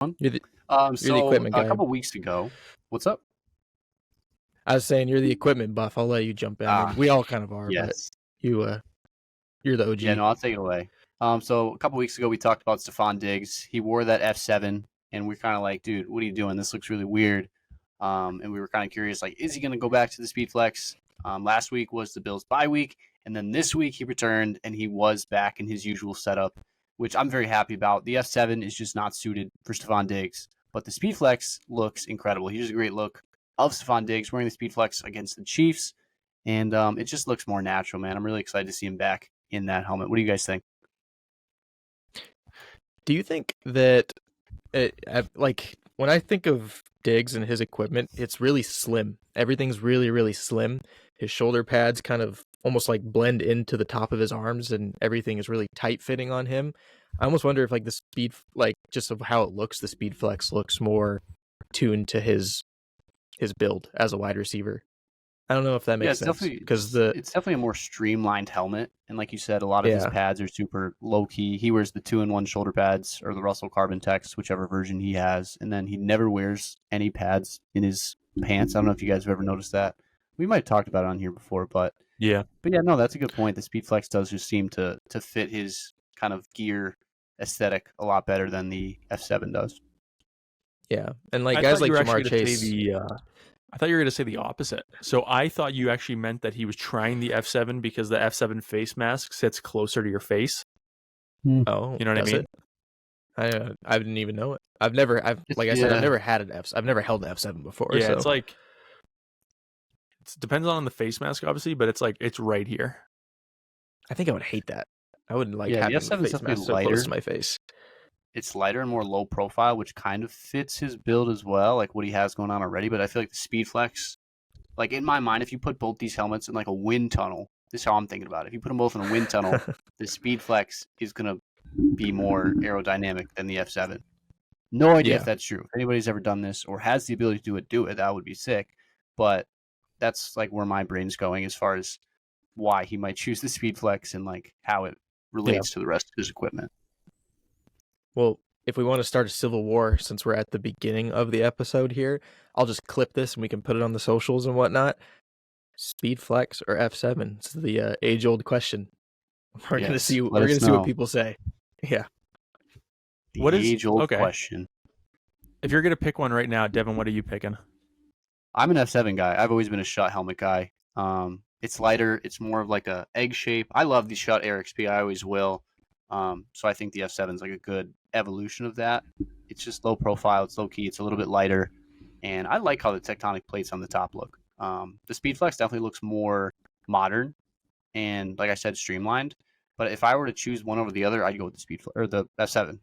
You're the you're the So equipment a guy. couple weeks ago, what's up? I was saying you're the equipment buff. I'll let you jump in. I mean, Ah, we all kind of are, but yes. you're the Yeah, OG. no, I'll take it away. So a couple weeks ago, we talked about Stefon Diggs. He wore that F7, and we're kind of like, dude, what are you doing? This looks really weird. And we were kind of curious, like, is he going to go back to the Speed Flex? Last week was the Bills' bye week, and then this week he returned, and he was back in his usual setup, which I'm very happy about. The F7 is just not suited for Stefon Diggs, but the Speed Flex looks incredible. Here's a great look of Stefon Diggs wearing the Speed Flex against the Chiefs, and it just looks more natural, man. I'm really excited to see him back in that helmet. What do you guys think? Do you think that like when I think of Diggs and his equipment, it's really slim. Everything's really, really slim. His shoulder pads kind of almost like blend into the top of his arms, and everything is really tight fitting on him. I almost wonder if like the speed, like just of how it looks, the Speed Flex looks more tuned to his build as a wide receiver. I don't know if that Yeah, makes it's sense definitely because it's, it's definitely a more streamlined helmet, and like you said, a lot of his yeah, pads are super low key. He wears the 2-in-1 shoulder pads or the Russell Carbon Tex, whichever version he has, and then he never wears any pads in his pants. I don't know if you guys have ever noticed that. We might have talked about it on here before, Yeah. but yeah, no, that's a good point. The Speed Flex does just seem to fit his kind of gear aesthetic a lot better than the F7 does. yeah, and like I guys thought you like were Jamar actually going to say Chase. I thought you were going to say the opposite. So I thought you actually meant that he was trying the F7 because the F7 face mask sits closer to your face. Oh, You know what I does mean? it? I didn't even know it. I've It's, like I said, I've yeah, never had an F. I've never held an F7 before, Yeah, it's so like it depends on the face mask, obviously, but it's like it's right here. I think I would hate that. I wouldn't like yeah, the having the F7 is face definitely mask so close to lighter. my face. It's lighter and more low profile, which kind of fits his build as well, like what he has going on already. But I feel like the Speed Flex, like in my mind, if you put both these helmets in like a wind tunnel, this is how I'm thinking about it. If you put them both in a wind tunnel, the Speed Flex is gonna be more aerodynamic than the F7. No idea if Yeah, that's true. If anybody's ever done this or has the ability to do it. That would be sick. But that's like where my brain's going as far as why he might choose the Speed Flex and like how it yeah. relates to the rest of his equipment. Well, if we want to start a civil war, since we're at the beginning of the episode here, I'll just clip this and we can put it on the socials and whatnot. Speed Flex or F7? It's the age old question. We're gonna Yes, see. let We're gonna us see what know. people say. Yeah. What The is age old okay? question. If you're going to pick one right now, Devin, what are you picking? I'm an F7 guy. I've always been a Schutt helmet guy. It's lighter. It's more of like a egg shape. I love the Schutt Air XP. I always will. So I think the F7 is like a good evolution of that. It's just low profile. It's low key. It's a little bit lighter, and I like how the tectonic plates on the top look. The Speed Flex definitely looks more modern and, like I said, streamlined. But if I were to choose one over the other, I'd go with the Speed Flex or the F7.